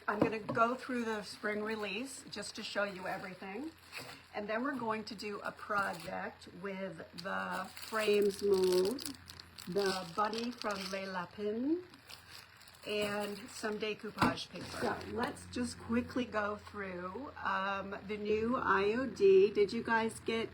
I'm going to go through the spring release just to show you everything. And then we're going to do a project with the frames mold, the bunny from Les Lapins, and some decoupage paper. So let's just quickly go through the new IOD. Did you guys get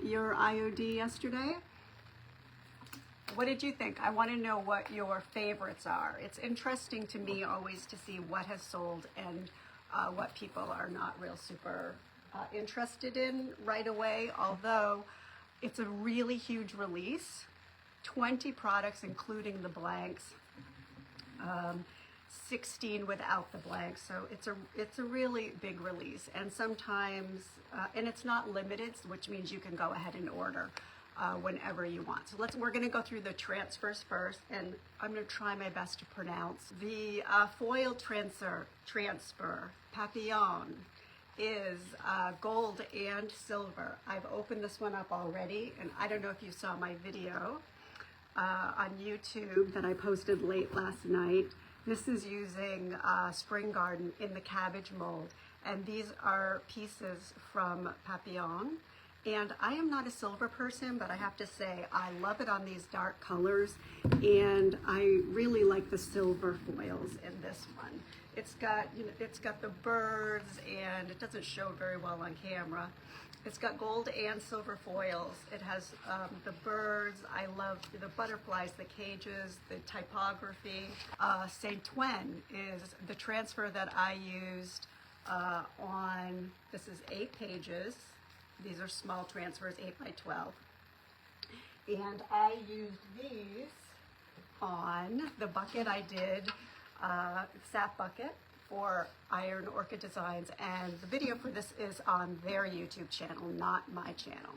your IOD yesterday? What did you think? I want to know what your favorites are. It's interesting to me always to see what has sold and what people are not real super interested in right away, although it's a really huge release. 20 products including the blanks, 16 without the blanks, so it's a really big release. And sometimes, and it's not limited, which means you can go ahead and order whenever you want. So we're going to go through the transfers first, and I'm going to try my best to pronounce. The foil transfer Papillon is gold and silver. I've opened this one up already, and I don't know if you saw my video on YouTube that I posted late last night. This is using Spring Garden in the cabbage mold, and these are pieces from Papillon. And I am not a silver person, but I have to say I love it on these dark colors, and I really like the silver foils in this one. It's got, you know, it's got the birds, and it doesn't show very well on camera. It's got gold and silver foils. It has the birds. I love the butterflies, the cages, the typography. Saint Twen is the transfer that I used on, this is 8 pages. These are small transfers, 8 by 12. And I used these on the bucket I did, sap bucket for Iron Orchid Designs, and the video for this is on their YouTube channel, not my channel.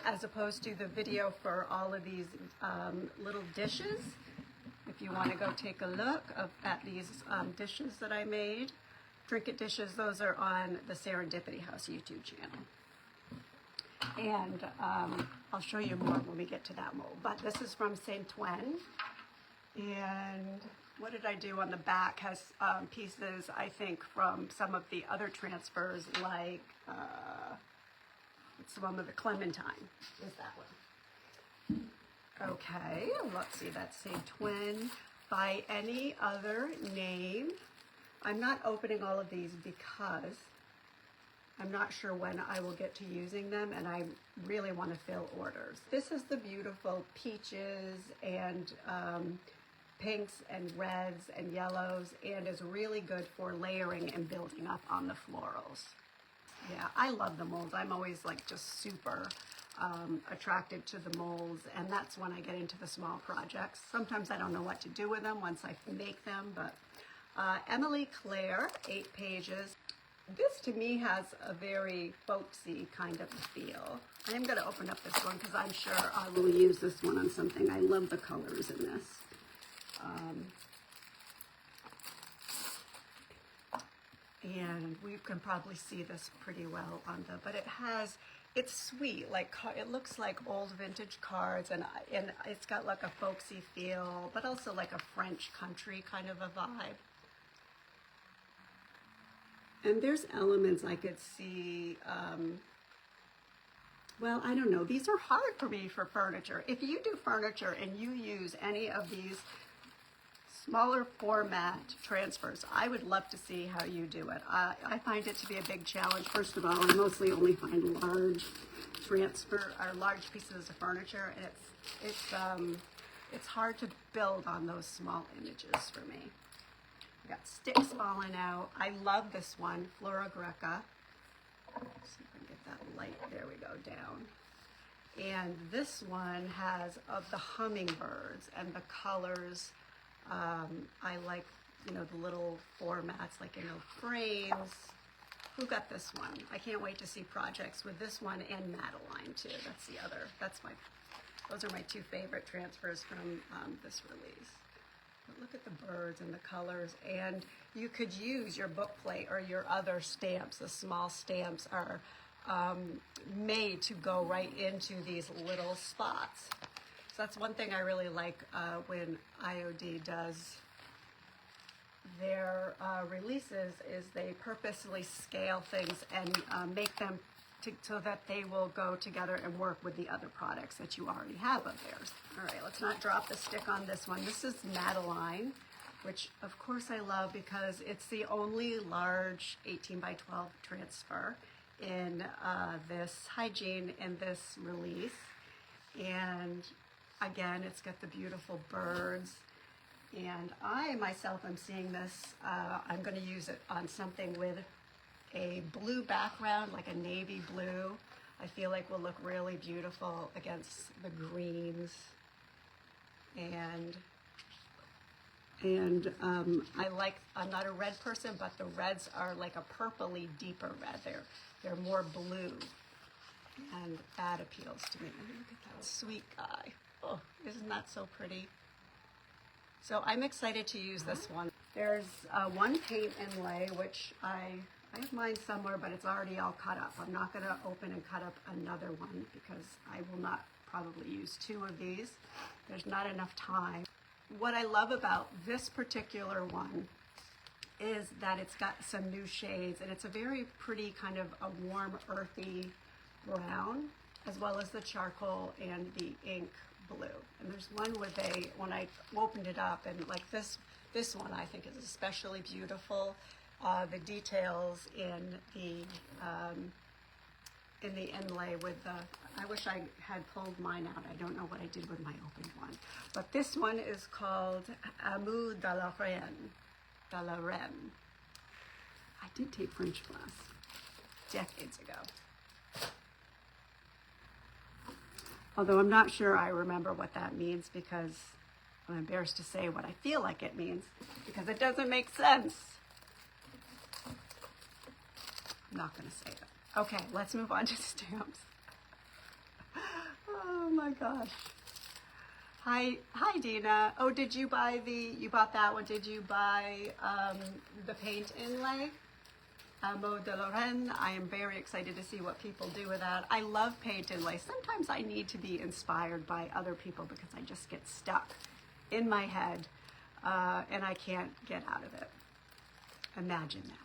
As opposed to the video for all of these little dishes. If you want to go take a look at these dishes that I made, trinket dishes, those are on the Serendipity House YouTube channel. And I'll show you more when we get to that mold. But this is from Saint Twen. And what did I do on the back? Has pieces, I think, from some of the other transfers, like it's one with the Clementine, is that one. Okay, let's see, that's Saint Twen. By any other name. I'm not opening all of these because I'm not sure when I will get to using them, and I really want to fill orders. This is the beautiful peaches and pinks and reds and yellows, and is really good for layering and building up on the florals. Yeah, I love the molds. I'm always like just super attracted to the molds, and that's when I get into the small projects. Sometimes I don't know what to do with them once I make them, but Emily Claire, 8 pages. This to me has a very folksy kind of feel. I am going to open up this one because I'm sure I will use this one on something. I love the colors in this. And we can probably see this pretty well on the, but it's sweet, like it looks like old vintage cards, and it's got like a folksy feel, but also like a French country kind of a vibe. And there's elements I could see, well, I don't know. These are hard for me for furniture. If you do furniture and you use any of these smaller format transfers, I would love to see how you do it. I find it to be a big challenge. First of all, I mostly only find large pieces of furniture. It's hard to build on those small images for me. We got sticks falling out. I love this one, Flora Greca. Let's see if I can get that light. There we go, down. And this one has of the hummingbirds and the colors. I like, you know, the little formats, like, you know, frames. Who got this one? I can't wait to see projects with this one and Madeline too. That's the other. Those are my 2 favorite transfers from this release. But look at the birds and the colors, and you could use your book plate or your other stamps. The small stamps are made to go right into these little spots. So that's one thing I really like when IOD does their releases is they purposely scale things and make them so that they will go together and work with the other products that you already have of theirs. All right, let's not drop the stick on this one. This is Madeline, which of course I love because it's the only large 18 by 12 transfer in this hygiene in this release. And again, it's got the beautiful birds. And I myself am seeing this, I'm going to use it on something with a blue background, like a navy blue. I feel like will look really beautiful against the greens. And I'm not a red person, but the reds are like a purpley, deeper red. They're more blue, and that appeals to me. Look at that sweet guy. Oh, isn't that so pretty? So I'm excited to use this one. There's one paint inlay, which I have mine somewhere, but it's already all cut up. I'm not gonna open and cut up another one because I will not probably use two of these. There's not enough time. What I love about this particular one is that it's got some new shades, and it's a very pretty kind of a warm, earthy brown, as well as the charcoal and the ink blue. And there's one with when I opened it up, and like this one I think is especially beautiful. The details in the inlay with the, I wish I had pulled mine out. I don't know what I did with my opened one. But this one is called Amour de la Reine. De la Reine. I did take French class decades ago. Although I'm not sure I remember what that means because I'm embarrassed to say what I feel like it means because it doesn't make sense. I'm not going to say it. Okay, let's move on to stamps. Oh my gosh. Hi Dina. Oh, did you buy you bought that one? Did you buy the paint inlay? Amour de la Reine. I am very excited to see what people do with that. I love paint inlay. Sometimes I need to be inspired by other people because I just get stuck in my head and I can't get out of it. Imagine that.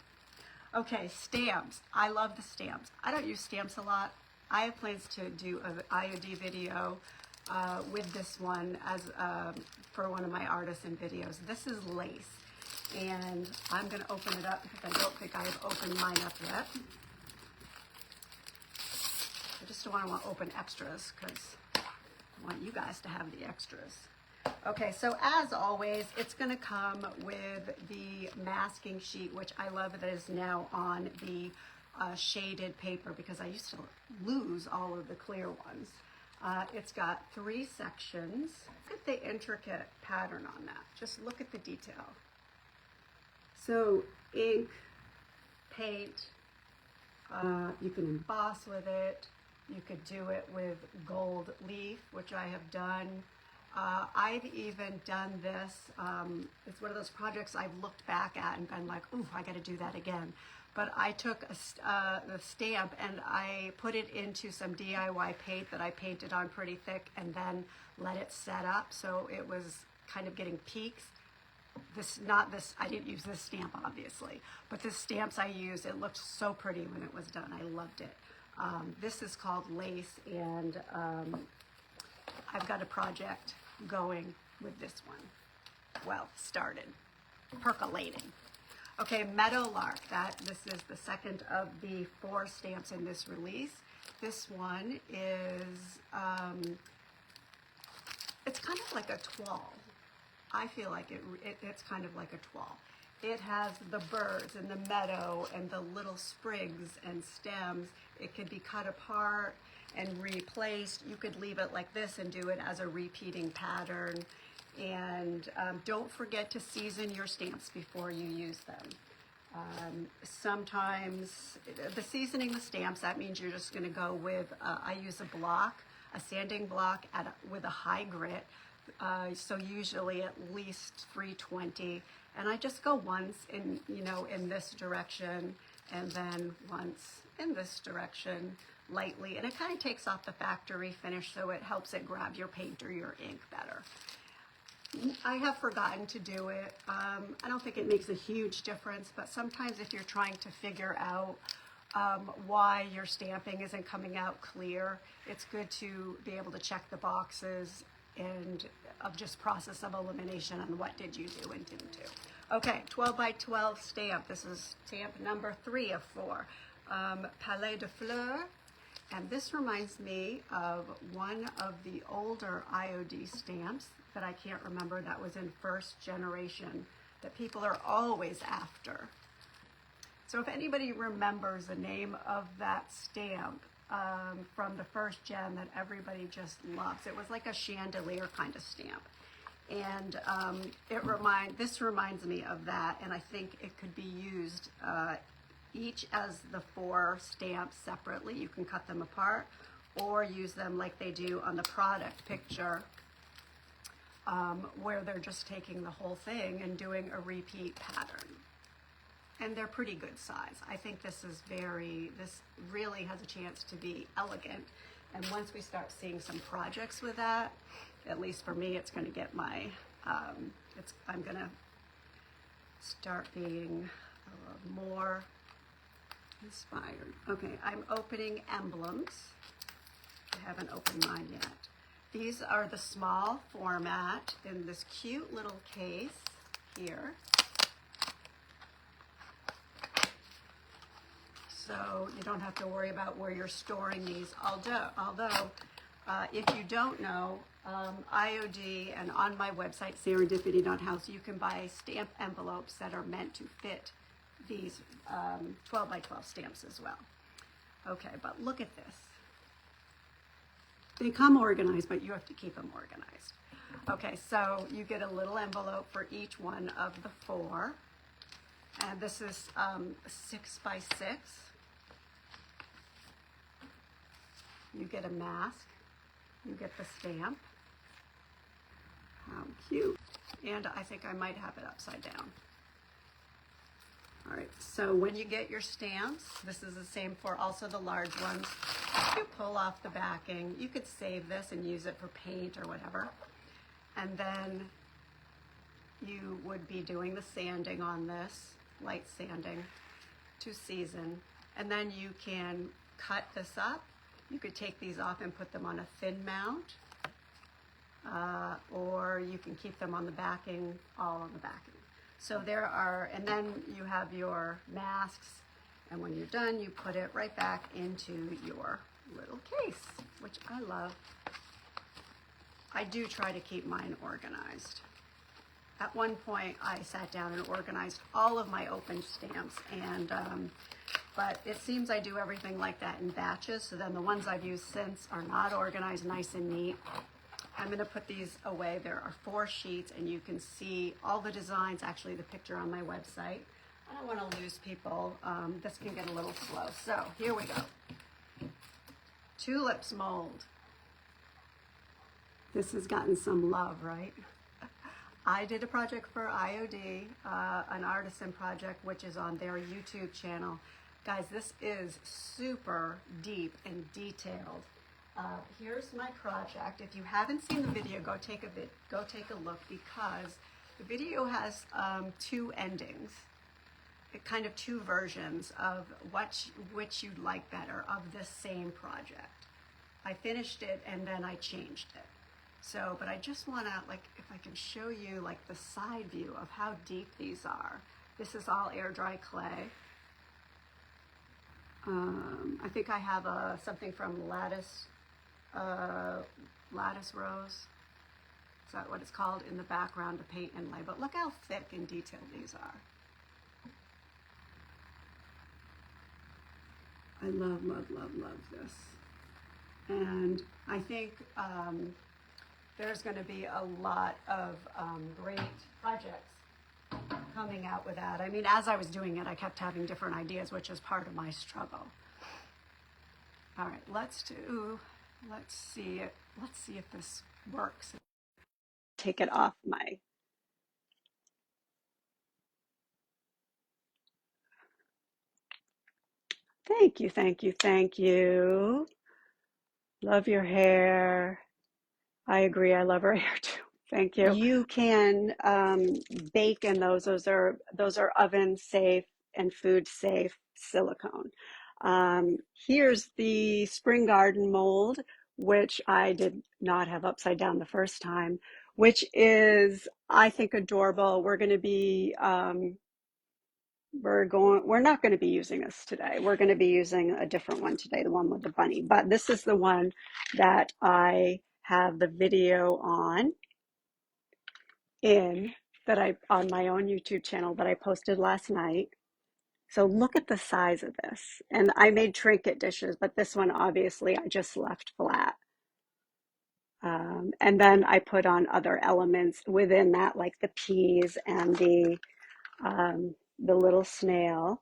Okay, stamps. I love the stamps. I don't use stamps a lot. I have plans to do an IOD video with this one as for one of my Artisan videos. This is lace, and I'm going to open it up because I don't think I have opened mine up yet. I just don't want to open extras because I want you guys to have the extras. Okay, so as always, it's going to come with the masking sheet, which I love that is now on the shaded paper because I used to lose all of the clear ones. It's got 3 sections. Look at the intricate pattern on that. Just look at the detail. So ink, paint, you can emboss with it. You could do it with gold leaf, which I have done. I've even done this. It's one of those projects I've looked back at and been like, ooh, I got to do that again. But I took the stamp and I put it into some DIY paint that I painted on pretty thick and then let it set up. So it was kind of getting peaks. I didn't use this stamp obviously, but the stamps I used, it looked so pretty when it was done. I loved it. This is called Lace, and I've got a project going with this one. Well, started, percolating. Okay, Meadowlark, this is the second of the 4 stamps in this release. This one is, it's kind of like a toile. I feel like it's kind of like a toile. It has the birds and the meadow and the little sprigs and stems. It could be cut apart and replaced. You could leave it like this and do it as a repeating pattern. And don't forget to season your stamps before you use them. Sometimes the seasoning the stamps, that means you're just going to go with, I use a block, a sanding block with a high grit. So usually at least 320, and I just go once in this direction and then once in this direction lightly, and it kind of takes off the factory finish, so it helps it grab your paint or your ink better. I have forgotten to do it. I don't think it makes a huge difference, but sometimes if you're trying to figure out why your stamping isn't coming out clear, it's good to be able to check the boxes and of just process of elimination and what did you do and didn't do. Okay, 12 by 12 stamp. This is stamp number 3 of 4. Palais de Fleurs. And this reminds me of one of the older IOD stamps that I can't remember, that was in first generation, that people are always after. So if anybody remembers the name of that stamp from the first gen that everybody just loves, it was like a chandelier kind of stamp. And this reminds me of that, and I think it could be used each as the 4 stamps separately. You can cut them apart or use them like they do on the product picture, where they're just taking the whole thing and doing a repeat pattern. And they're pretty good size. I think this really has a chance to be elegant. And once we start seeing some projects with that, at least for me, it's going to get my, I'm going to start being more inspired. Okay, I'm opening emblems. I haven't opened mine yet. These are the small format in this cute little case here. So you don't have to worry about where you're storing these. Although if you don't know, IOD and on my website, serendipity.house, you can buy stamp envelopes that are meant to fit these 12 by 12 stamps as well. Okay, but look at this. They come organized, but you have to keep them organized. Okay, so you get a little envelope for each one of the 4. And this is 6 by 6. You get a mask. You get the stamp. How cute. And I think I might have it upside down. All right, so when you get your stamps, this is the same for also the large ones. You pull off the backing. You could save this and use it for paint or whatever. And then you would be doing the sanding on this, light sanding to season. And then you can cut this up. You could take these off and put them on a thin mount, or you can keep them on the backing, all on the backing. So there are, and then you have your masks, and when you're done, you put it right back into your little case, which I love. I do try to keep mine organized. At one point, I sat down and organized all of my open stamps, and but it seems I do everything like that in batches, so then the ones I've used since are not organized nice and neat. I'm going to put these away. There are 4 sheets, and you can see all the designs, actually the picture on my website. I don't want to lose people. This can get a little slow. So here we go. Tulips mold. This has gotten some love, right? I did a project for IOD, an Artisan project, which is on their YouTube channel. Guys, this is super deep and detailed. Here's my project. If you haven't seen the video, go take a look, because the video has 2 endings, kind of 2 versions of which you'd like better of this same project. I finished it and then I changed it. So, but I just want to, like, if I can show you like the side view of how deep these are. This is all air dry clay. I think I have something from Lattice Rose. Is that what it's called? In the background, the paint inlay. But look how thick and detailed these are. I love, love, love, love this. And I think there's going to be a lot of great projects coming out with that. I mean, as I was doing it, I kept having different ideas, which is part of my struggle. All right, let's see if this works. Take it off my. Thank you, thank you, thank you. Love your hair. I agree, I love her hair too. Thank you. You can bake in those. Those are oven safe and food safe silicone. Here's the spring garden mold, which I did not have upside down the first time, which is, I think, adorable. We're not going to be using this today. We're going to be using a different one today, the one with the bunny. But this is the one that I have the video on on my own YouTube channel that I posted last night. So look at the size of this. And I made trinket dishes, but this one obviously I just left flat. And then I put on other elements within that, like the peas and the little snail.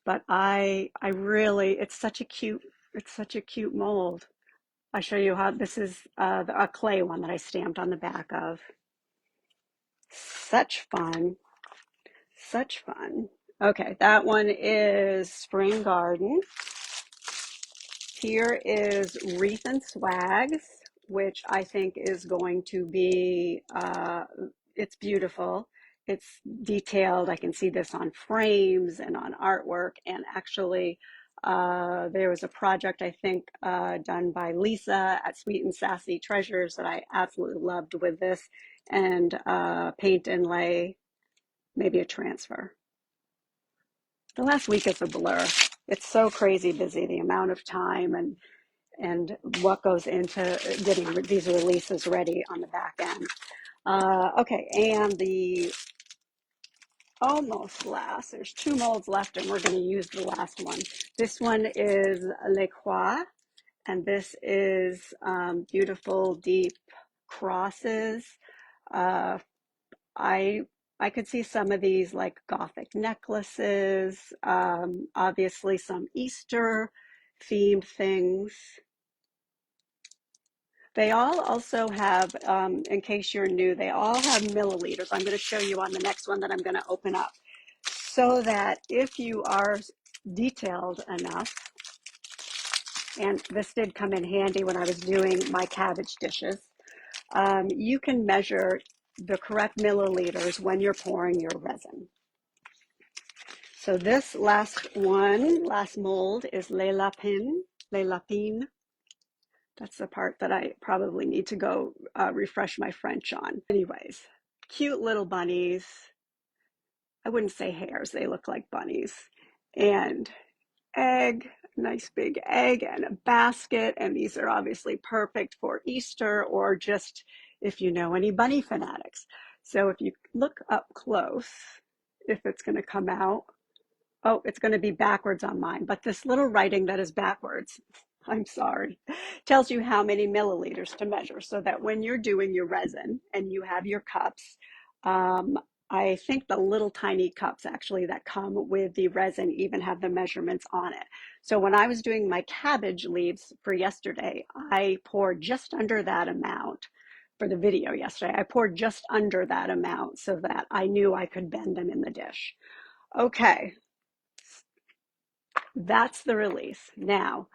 But I really, it's such a cute mold. I'll show you how this is a clay one that I stamped on the back of. Such fun. Such fun. Okay, that one is Spring Garden. Here is Wreath and Swags, which I think is going to be, it's beautiful. It's detailed. I can see this on frames and on artwork. And actually, there was a project, I think, done by Lisa at Sweet and Sassy Treasures that I absolutely loved with this. And paint inlay, maybe a transfer. The last week is a blur. It's so crazy busy, the amount of time and what goes into getting these releases ready on the back end. Okay, and the almost last, there's 2 molds left and we're going to use the last one. This one is Les Croix, and this is beautiful deep crosses. Uh, I could see some of these like Gothic necklaces, obviously some Easter themed things. They all also have, in case you're new, they all have milliliters. I'm going to show you on the next one that I'm going to open up, so that if you are detailed enough, and this did come in handy when I was doing my cabbage dishes, you can measure the correct milliliters when you're pouring your resin. So this last mold is Les Lapines. That's the part that I probably need to go refresh my French on. Anyways, cute little bunnies. I wouldn't say hares, they look like bunnies. And egg, nice big egg and a basket. And these are obviously perfect for Easter or just if you know any bunny fanatics. So if you look up close, if it's going to come out, oh, it's going to be backwards on mine, but this little writing that is backwards, I'm sorry, tells you how many milliliters to measure, so that when you're doing your resin and you have your cups, I think the little tiny cups actually that come with the resin even have the measurements on it. So when I was doing my cabbage leaves for yesterday, I poured just under that amount. For the video yesterday, I poured just under that amount so that I knew I could bend them in the dish. Okay, that's the release. Now,